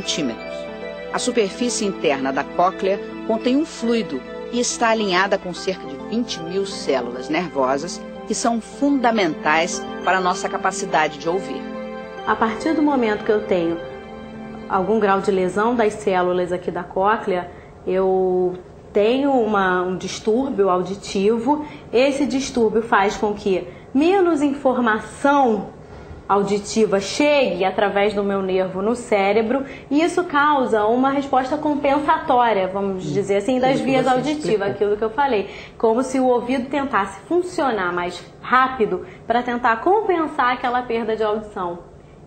centímetros. A superfície interna da cóclea contém um fluido e está alinhada com cerca de 20.000 células nervosas que são fundamentais para a nossa capacidade de ouvir. A partir do momento que eu tenho algum grau de lesão das células aqui da cóclea, eu tenho um distúrbio auditivo. Esse distúrbio faz com que menos informação auditiva chegue através do meu nervo no cérebro, e isso causa uma resposta compensatória, vamos dizer assim, das vias auditivas, aquilo que eu falei, como se o ouvido tentasse funcionar mais rápido para tentar compensar aquela perda de audição.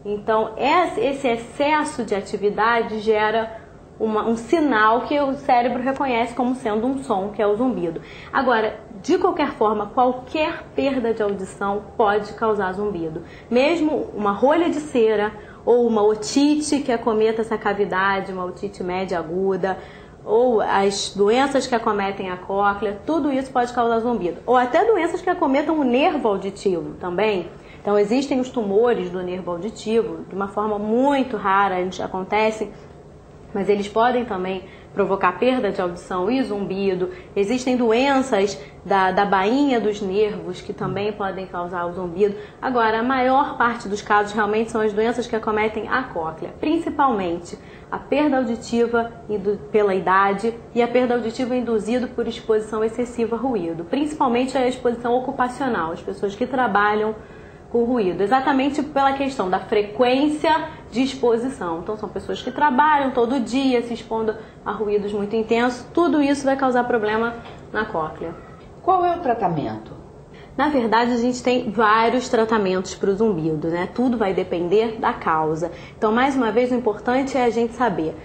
Então, esse excesso de atividade gera um sinal que o cérebro reconhece como sendo um som, que é o zumbido. Agora, de qualquer forma, qualquer perda de audição pode causar zumbido. Mesmo uma rolha de cera ou uma otite que acometa essa cavidade, uma otite média aguda, ou as doenças que acometem a cóclea, tudo isso pode causar zumbido. Ou até doenças que acometam o nervo auditivo também. Então, existem os tumores do nervo auditivo, de uma forma muito rara, eles acontecem, mas eles podem também provocar perda de audição e zumbido. Existem doenças da bainha dos nervos que também podem causar o zumbido. Agora, a maior parte dos casos realmente são as doenças que acometem a cóclea, principalmente a perda auditiva pela idade e a perda auditiva induzida por exposição excessiva a ruído, principalmente a exposição ocupacional, as pessoas que trabalham com ruído, exatamente pela questão da frequência de exposição. Então, são pessoas que trabalham todo dia se expondo a ruídos muito intensos. Tudo isso vai causar problema na cóclea. Qual é o tratamento? Na verdade, a gente tem vários tratamentos para o zumbido, né? Tudo vai depender da causa. Então, mais uma vez, o importante é a gente saber.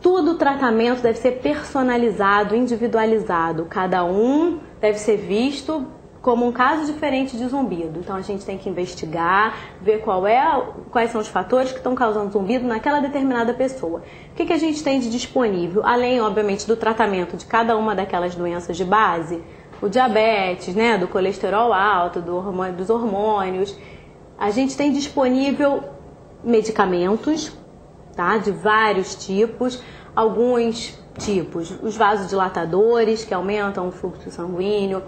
Todo tratamento deve ser personalizado, individualizado. Cada um deve ser visto como um caso diferente de zumbido. Então a gente tem que investigar, ver quais são os fatores que estão causando zumbido naquela determinada pessoa. O que a gente tem de disponível? Além, obviamente, do tratamento de cada uma daquelas doenças de base, o diabetes, né, do colesterol alto, dos hormônios, a gente tem disponível medicamentos, tá, de vários tipos, alguns tipos, os vasodilatadores, que aumentam o fluxo sanguíneo,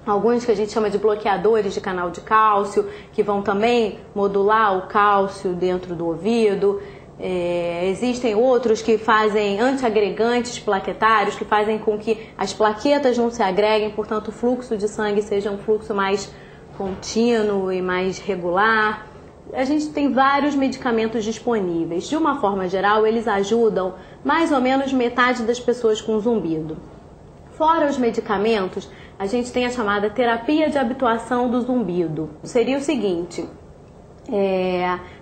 alguns que a gente chama de bloqueadores de canal de cálcio, que vão também modular o cálcio dentro do ouvido. Existem outros que fazem antiagregantes plaquetários, que fazem com que as plaquetas não se agreguem, portanto o fluxo de sangue seja um fluxo mais contínuo e mais regular. A gente tem vários medicamentos disponíveis. De uma forma geral, eles ajudam mais ou menos metade das pessoas com zumbido. Fora os medicamentos, a gente tem a chamada terapia de habituação do zumbido. Seria o seguinte,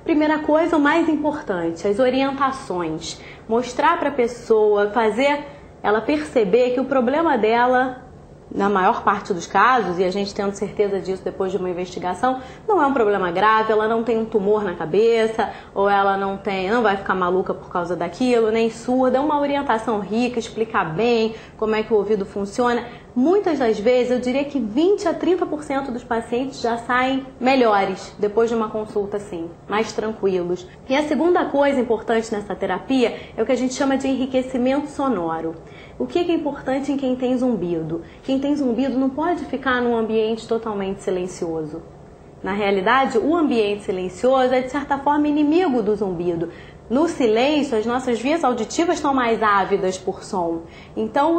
primeira coisa, o mais importante, as orientações. Mostrar para a pessoa, fazer ela perceber que o problema dela, na maior parte dos casos, e a gente tendo certeza disso depois de uma investigação, não é um problema grave, ela não tem um tumor na cabeça, ou ela não vai ficar maluca por causa daquilo, nem surda. É uma orientação rica, explicar bem como é que o ouvido funciona. Muitas das vezes, eu diria que 20 a 30% dos pacientes já saem melhores depois de uma consulta assim, mais tranquilos. E a segunda coisa importante nessa terapia é o que a gente chama de enriquecimento sonoro. O que é importante em quem tem zumbido? Quem tem zumbido não pode ficar num ambiente totalmente silencioso. Na realidade, o ambiente silencioso é, de certa forma, inimigo do zumbido. No silêncio, as nossas vias auditivas estão mais ávidas por som. Então,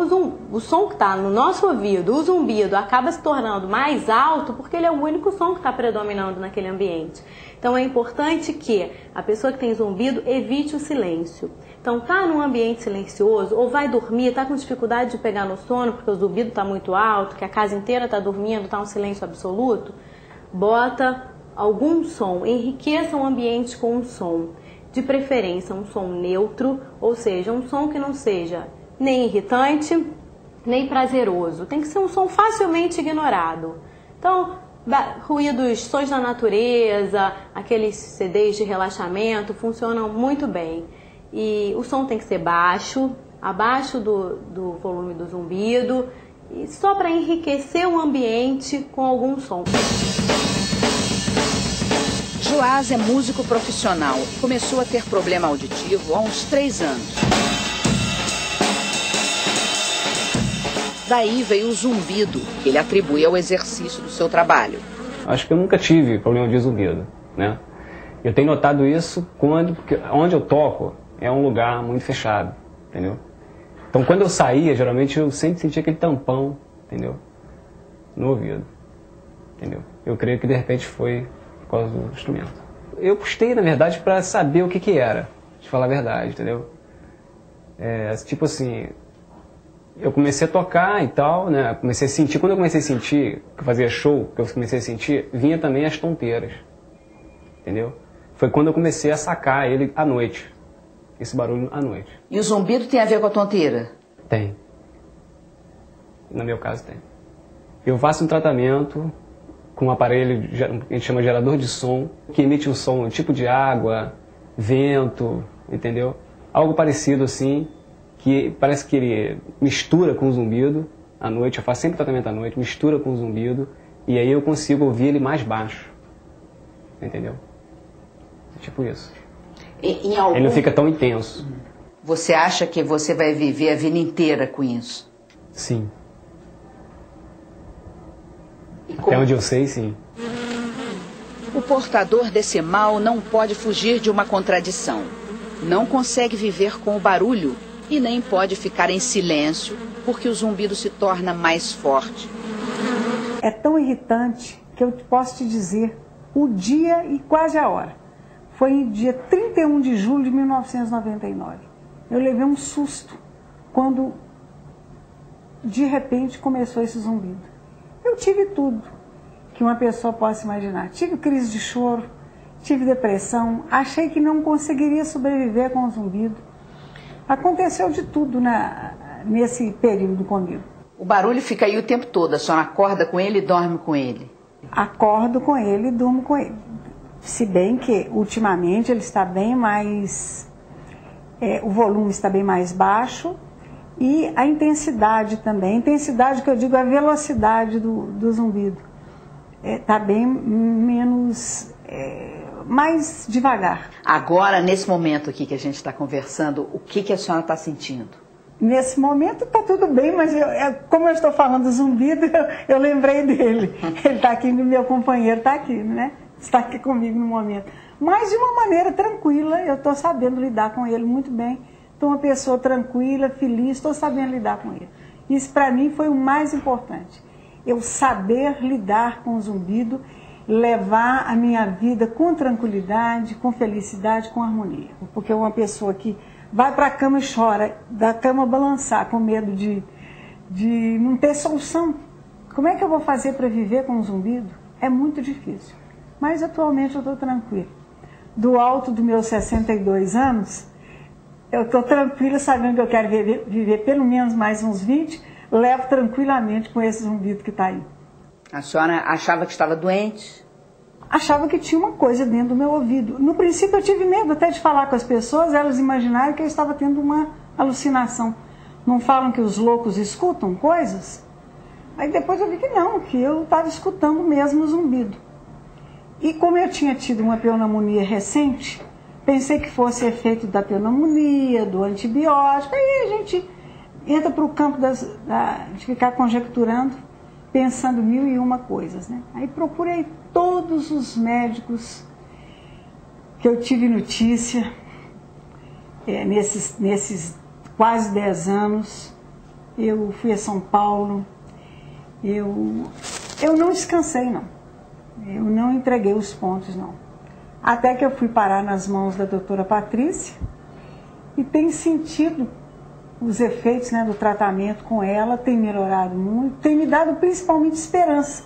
o som que está no nosso ouvido, o zumbido, acaba se tornando mais alto porque ele é o único som que está predominando naquele ambiente. Então, é importante que a pessoa que tem zumbido evite o silêncio. Então, tá num ambiente silencioso ou vai dormir, tá com dificuldade de pegar no sono porque o zumbido está muito alto, que a casa inteira está dormindo, está um silêncio absoluto, bota algum som, enriqueça o ambiente com um som. De preferência, um som neutro, ou seja, um som que não seja nem irritante, nem prazeroso. Tem que ser um som facilmente ignorado. Então, ruídos, sons da natureza, aqueles CDs de relaxamento funcionam muito bem. E o som tem que ser baixo, abaixo do volume do zumbido, e só para enriquecer o ambiente com algum som. Joás é músico profissional. Começou a ter problema auditivo há uns 3 anos. Daí veio o zumbido, que ele atribui ao exercício do seu trabalho. Acho que eu nunca tive problema de zumbido, né? Eu tenho notado isso porque onde eu toco é um lugar muito fechado, entendeu? Então quando eu saía, geralmente eu sempre sentia aquele tampão, entendeu? No ouvido, entendeu? Eu creio que de repente foi por causa do instrumento. Eu custei, na verdade, para saber o que era, de falar a verdade, entendeu? Tipo assim, eu comecei a tocar e tal, né? Comecei a sentir, quando eu comecei a sentir, que eu fazia show, que eu comecei a sentir, vinha também as tonteiras, entendeu? Foi quando eu comecei a sacar ele à noite, esse barulho à noite. E o zumbido tem a ver com a tonteira? Tem. No meu caso tem. Eu faço um tratamento com um aparelho, a gente chama de gerador de som, que emite um som, um tipo de água, vento, entendeu? Algo parecido assim, que parece que ele mistura com o zumbido à noite, eu faço sempre tratamento à noite, mistura com o zumbido, e aí eu consigo ouvir ele mais baixo, entendeu? Tipo isso. Ele não fica tão intenso. Você acha que você vai viver a vida inteira com isso? Sim. Até onde eu sei, sim. O portador desse mal não pode fugir de uma contradição. Não consegue viver com o barulho e nem pode ficar em silêncio, porque o zumbido se torna mais forte. É tão irritante que eu posso te dizer o dia e quase a hora. Foi em dia 31 de julho de 1999. Eu levei um susto quando, de repente, começou esse zumbido. Eu tive tudo que uma pessoa possa imaginar. Tive crise de choro, tive depressão, achei que não conseguiria sobreviver com o zumbido. Aconteceu de tudo nesse período comigo. O barulho fica aí o tempo todo, a senhora acorda com ele e dorme com ele? Acordo com ele e durmo com ele. Se bem que, ultimamente, ele está bem mais... o volume está bem mais baixo e a intensidade também. A intensidade que eu digo é a velocidade do zumbido. Está bem menos... mais devagar. Agora, nesse momento aqui que a gente está conversando, o que a senhora está sentindo? Nesse momento está tudo bem, mas como eu estou falando do zumbido, eu lembrei dele. Ele está aqui, meu companheiro está aqui, né? Está aqui comigo no momento. Mas de uma maneira tranquila, eu estou sabendo lidar com ele muito bem. Estou uma pessoa tranquila, feliz, estou sabendo lidar com ele. Isso para mim foi o mais importante. Eu saber lidar com o zumbido, levar a minha vida com tranquilidade, com felicidade, com harmonia. Porque uma pessoa que vai para a cama e chora, da cama balançar com medo de não ter solução. Como é que eu vou fazer para viver com o zumbido? É muito difícil. Mas atualmente eu estou tranquila. Do alto dos meus 62 anos, eu estou tranquila sabendo que eu quero viver pelo menos mais uns 20, levo tranquilamente com esse zumbido que está aí. A senhora achava que estava doente? Achava que tinha uma coisa dentro do meu ouvido. No princípio eu tive medo até de falar com as pessoas, elas imaginaram que eu estava tendo uma alucinação. Não falam que os loucos escutam coisas? Aí depois eu vi que não, que eu estava escutando mesmo o zumbido. E como eu tinha tido uma pneumonia recente, pensei que fosse efeito da pneumonia, do antibiótico, aí a gente entra para o campo de ficar conjecturando, pensando 1001 coisas, né? Aí procurei todos os médicos que eu tive notícia nesses quase 10 anos. Eu fui a São Paulo, eu não descansei, não. Eu não entreguei os pontos, não. Até que eu fui parar nas mãos da doutora Patrícia e tenho sentido os efeitos, né, do tratamento com ela, tem melhorado muito, tem me dado principalmente esperança,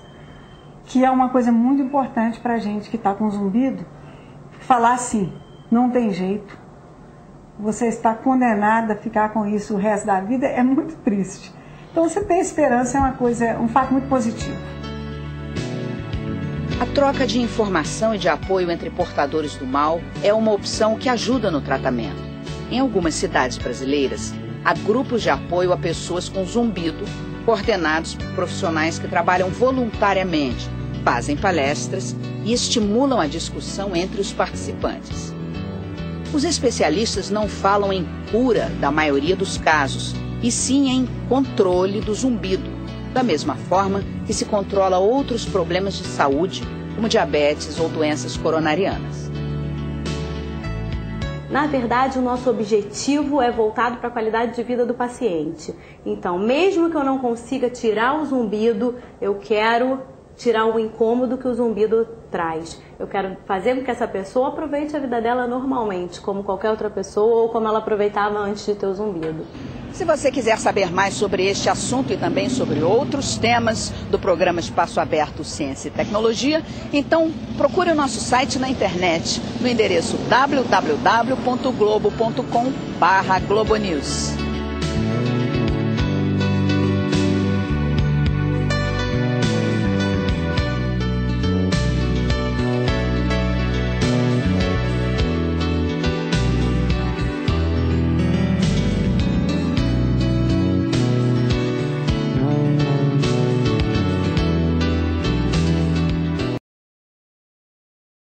que é uma coisa muito importante para a gente que está com zumbido, falar assim, não tem jeito, você está condenada a ficar com isso o resto da vida, é muito triste. Então você ter esperança é um fato muito positivo. A troca de informação e de apoio entre portadores do mal é uma opção que ajuda no tratamento. Em algumas cidades brasileiras, há grupos de apoio a pessoas com zumbido, coordenados por profissionais que trabalham voluntariamente, fazem palestras e estimulam a discussão entre os participantes. Os especialistas não falam em cura da maioria dos casos, e sim em controle do zumbido, da mesma forma que se controla outros problemas de saúde, como diabetes ou doenças coronarianas. Na verdade, o nosso objetivo é voltado para a qualidade de vida do paciente. Então, mesmo que eu não consiga tirar o zumbido, eu quero tirar o incômodo que o zumbido traz. Eu quero fazer com que essa pessoa aproveite a vida dela normalmente, como qualquer outra pessoa ou como ela aproveitava antes de ter o zumbido. Se você quiser saber mais sobre este assunto e também sobre outros temas do programa Espaço Aberto Ciência e Tecnologia, então procure o nosso site na internet, no endereço www.globo.com/globonews.